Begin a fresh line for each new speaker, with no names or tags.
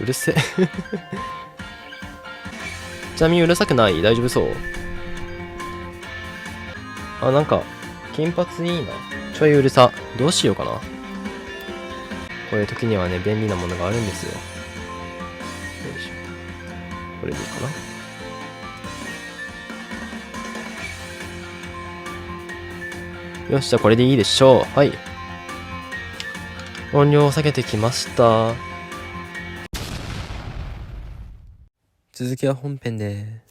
うるせえ。ちなみにうるさくない？大丈夫そう？あ、なんか、金髪いいな。ちょいうるさ。どうしようかな。こういう時にはね、便利なものがあるんですよ。よいしょ。これでいいかな。よし、じゃあこれでいいでしょう。はい。音量を下げてきました。続きは本編で